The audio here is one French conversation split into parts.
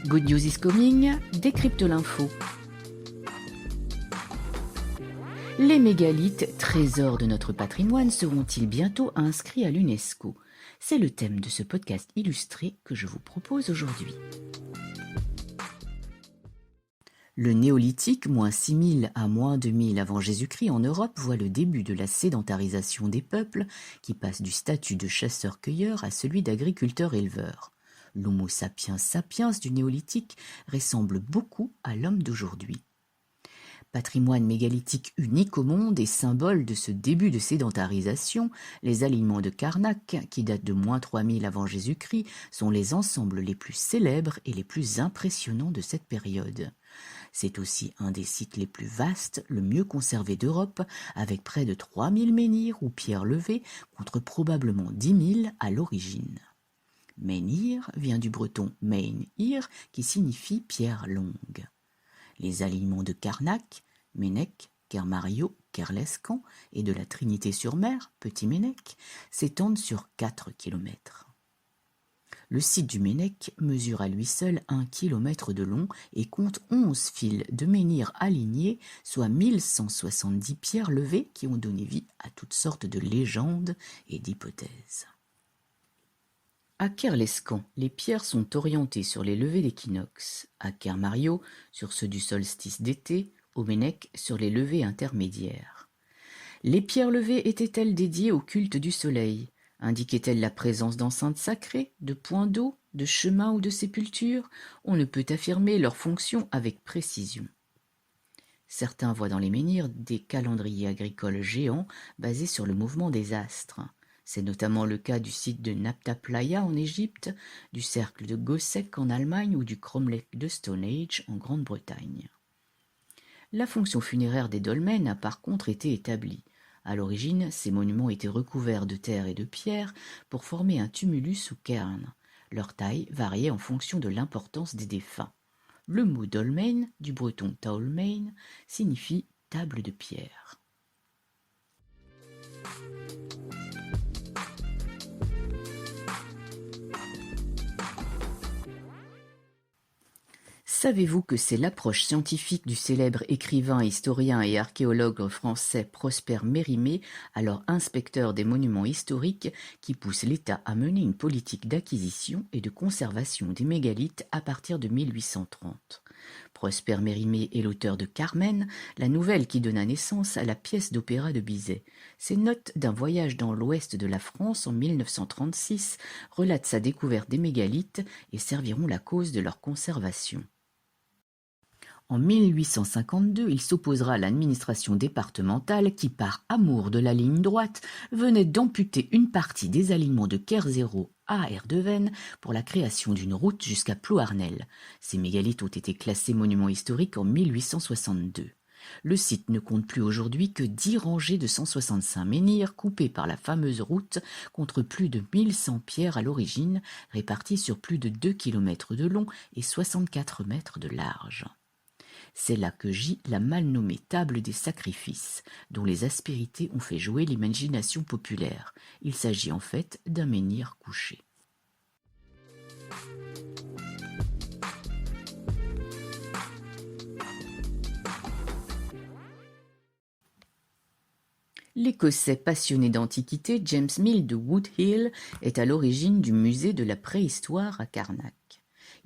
Good News is Coming décrypte l'info. Les mégalithes, trésors de notre patrimoine, seront-ils bientôt inscrits à l'UNESCO? C'est le thème de ce podcast illustré que je vous propose aujourd'hui. Le néolithique, moins 6000 à moins 2000 avant Jésus-Christ en Europe, voit le début de la sédentarisation des peuples qui passent du statut de chasseur-cueilleur à celui d'agriculteur-éleveur. L'Homo sapiens sapiens du néolithique ressemble beaucoup à l'homme d'aujourd'hui. Patrimoine mégalithique unique au monde et symbole de ce début de sédentarisation, les alignements de Karnak, qui datent de moins 3000 avant Jésus-Christ, sont les ensembles les plus célèbres et les plus impressionnants de cette période. C'est aussi un des sites les plus vastes, le mieux conservé d'Europe, avec près de 3000 menhirs ou pierres levées, contre probablement 10 000 à l'origine. Menhir vient du breton Meinhir, qui signifie pierre longue. Les alignements de Karnak, Ménec, Kermario, Kerlescan et de la Trinité-sur-Mer, Petit Ménec, s'étendent sur 4 kilomètres. Le site du Ménec mesure à lui seul 1 kilomètre de long et compte 11 fils de menhirs alignés, soit 1170 pierres levées qui ont donné vie à toutes sortes de légendes et d'hypothèses. À Kerlescan, les pierres sont orientées sur les levées d'équinoxe, à Kermario sur ceux du solstice d'été, au Ménec sur les levées intermédiaires. Les pierres levées étaient-elles dédiées au culte du soleil? Indiquaient-elles la présence d'enceintes sacrées, de points d'eau, de chemins ou de sépultures? On ne peut affirmer leur fonction avec précision. Certains voient dans les menhirs des calendriers agricoles géants basés sur le mouvement des astres. C'est notamment le cas du site de Nabta Playa en Égypte, du cercle de Gossec en Allemagne ou du cromlech de Stonehenge en Grande-Bretagne. La fonction funéraire des dolmens a par contre été établie. À l'origine, ces monuments étaient recouverts de terre et de pierre pour former un tumulus ou cairn. Leur taille variait en fonction de l'importance des défunts. Le mot dolmen, du breton taolmein, signifie table de pierre. Savez-vous que c'est l'approche scientifique du célèbre écrivain, historien et archéologue français Prosper Mérimée, alors inspecteur des monuments historiques, qui pousse l'État à mener une politique d'acquisition et de conservation des mégalithes à partir de 1830. Prosper Mérimée est l'auteur de Carmen, la nouvelle qui donna naissance à la pièce d'opéra de Bizet. Ses notes d'un voyage dans l'ouest de la France en 1936 relatent sa découverte des mégalithes et serviront la cause de leur conservation. En 1852, il s'opposera à l'administration départementale qui, par amour de la ligne droite, venait d'amputer une partie des alignements de Kerzero à Erdeven pour la création d'une route jusqu'à Plouarnel. Ces mégalithes ont été classés monuments historiques en 1862. Le site ne compte plus aujourd'hui que 10 rangées de 165 menhirs coupés par la fameuse route contre plus de 1100 pierres à l'origine, réparties sur plus de 2 km de long et 64 mètres de large. C'est là que gît la mal nommée table des sacrifices, dont les aspérités ont fait jouer l'imagination populaire. Il s'agit en fait d'un menhir couché. L'Écossais passionné d'antiquité James Mill de Woodhill est à l'origine du musée de la préhistoire à Karnak.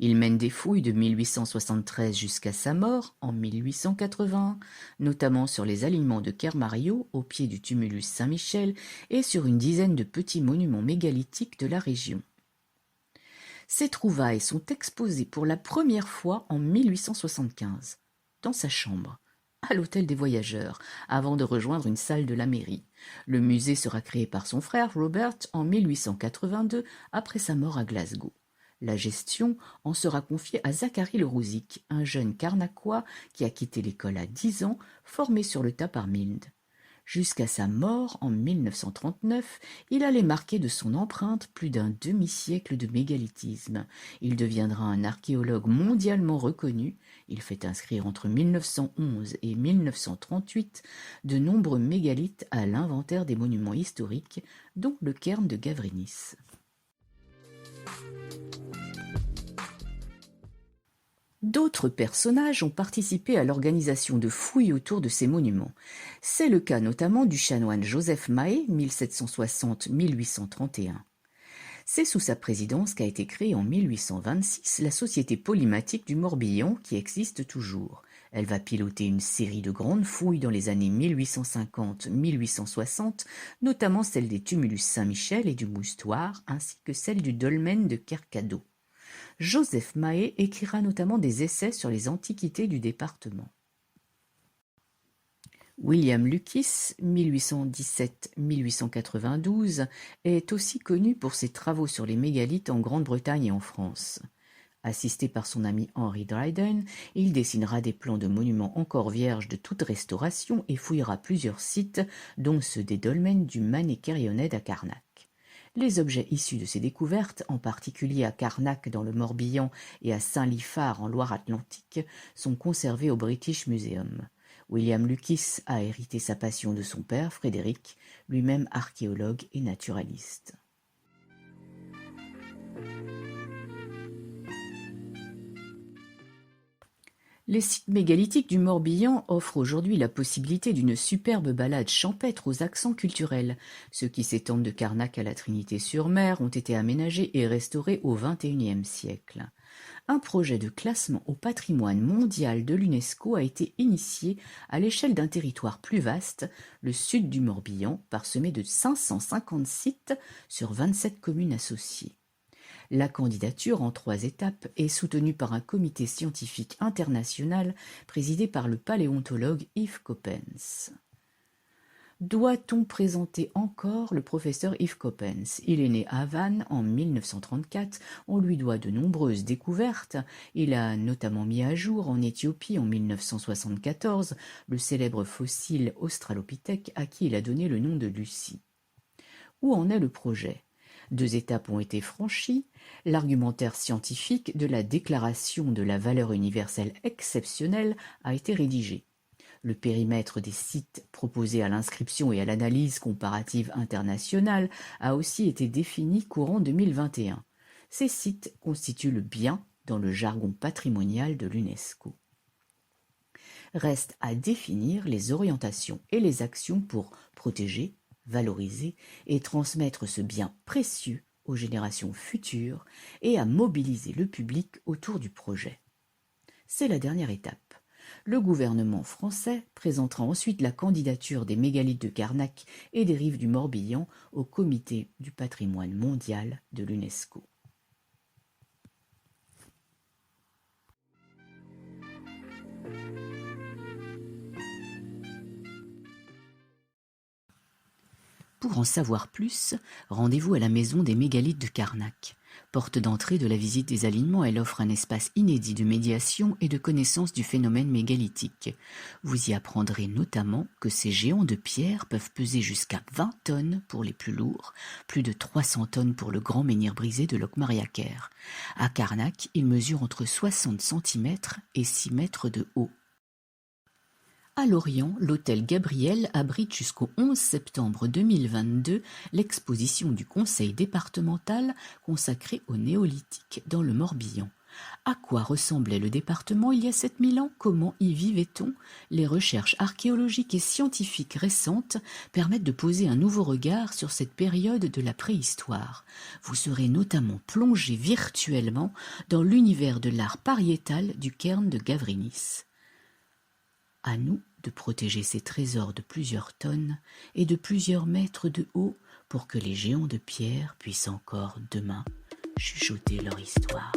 Il mène des fouilles de 1873 jusqu'à sa mort en 1880, notamment sur les alignements de Kermario au pied du tumulus Saint-Michel et sur une dizaine de petits monuments mégalithiques de la région. Ces trouvailles sont exposées pour la première fois en 1875, dans sa chambre, à l'hôtel des voyageurs, avant de rejoindre une salle de la mairie. Le musée sera créé par son frère Robert en 1882, après sa mort à Glasgow. La gestion en sera confiée à Zachary Le Rouzic, un jeune Carnacois qui a quitté l'école à 10 ans, formé sur le tas par Milne. Jusqu'à sa mort en 1939, il allait marquer de son empreinte plus d'un demi-siècle de mégalithisme. Il deviendra un archéologue mondialement reconnu. Il fait inscrire entre 1911 et 1938 de nombreux mégalithes à l'inventaire des monuments historiques, dont le cairn de Gavrinis. D'autres personnages ont participé à l'organisation de fouilles autour de ces monuments. C'est le cas notamment du chanoine Joseph Mahé, 1760-1831. C'est sous sa présidence qu'a été créée en 1826 la Société polymatique du Morbihan qui existe toujours. Elle va piloter une série de grandes fouilles dans les années 1850-1860, notamment celle des tumulus Saint-Michel et du Moustoir, ainsi que celle du dolmen de Kercado. Joseph Mahé écrira notamment des essais sur les antiquités du département. William Lukis, 1817-1892, est aussi connu pour ses travaux sur les mégalithes en Grande-Bretagne et en France. Assisté par son ami Henry Dryden, il dessinera des plans de monuments encore vierges de toute restauration et fouillera plusieurs sites, dont ceux des dolmens du Man et Kerioned à Carnac. Les objets issus de ces découvertes, en particulier à Carnac dans le Morbihan et à Saint-Liphard en Loire-Atlantique, sont conservés au British Museum. William Lukis a hérité sa passion de son père, Frédéric, lui-même archéologue et naturaliste. Les sites mégalithiques du Morbihan offrent aujourd'hui la possibilité d'une superbe balade champêtre aux accents culturels. Ceux qui s'étendent de Carnac à la Trinité-sur-Mer ont été aménagés et restaurés au XXIe siècle. Un projet de classement au patrimoine mondial de l'UNESCO a été initié à l'échelle d'un territoire plus vaste, le sud du Morbihan, parsemé de 550 sites sur 27 communes associées. La candidature en 3 étapes est soutenue par un comité scientifique international présidé par le paléontologue Yves Coppens. Doit-on présenter encore le professeur Yves Coppens? Il est né à Vannes en 1934, on lui doit de nombreuses découvertes. Il a notamment mis à jour en Éthiopie en 1974 le célèbre fossile Australopithèque à qui il a donné le nom de Lucie. Où en est le projet? 2 étapes ont été franchies. L'argumentaire scientifique de la déclaration de la valeur universelle exceptionnelle a été rédigé. Le périmètre des sites proposés à l'inscription et à l'analyse comparative internationale a aussi été défini courant 2021. Ces sites constituent le bien dans le jargon patrimonial de l'UNESCO. Reste à définir les orientations et les actions pour protéger, valoriser et transmettre ce bien précieux aux générations futures et à mobiliser le public autour du projet. C'est la dernière étape. Le gouvernement français présentera ensuite la candidature des mégalithes de Carnac et des rives du Morbihan au Comité du patrimoine mondial de l'UNESCO. Pour en savoir plus, rendez-vous à la maison des mégalithes de Carnac. Porte d'entrée de la visite des alignements, elle offre un espace inédit de médiation et de connaissance du phénomène mégalithique. Vous y apprendrez notamment que ces géants de pierre peuvent peser jusqu'à 20 tonnes pour les plus lourds, plus de 300 tonnes pour le grand menhir brisé de Locmariaquer. À Carnac, il mesure entre 60 cm et 6 mètres de haut. À Lorient, l'hôtel Gabriel abrite jusqu'au 11 septembre 2022 l'exposition du conseil départemental consacrée au néolithique dans le Morbihan. À quoi ressemblait le département il y a 7000 ans? Comment y vivait-on? Les recherches archéologiques et scientifiques récentes permettent de poser un nouveau regard sur cette période de la préhistoire. Vous serez notamment plongé virtuellement dans l'univers de l'art pariétal du cairn de Gavrinis. À nous de protéger ces trésors de plusieurs tonnes et de plusieurs mètres de haut pour que les géants de pierre puissent encore demain chuchoter leur histoire.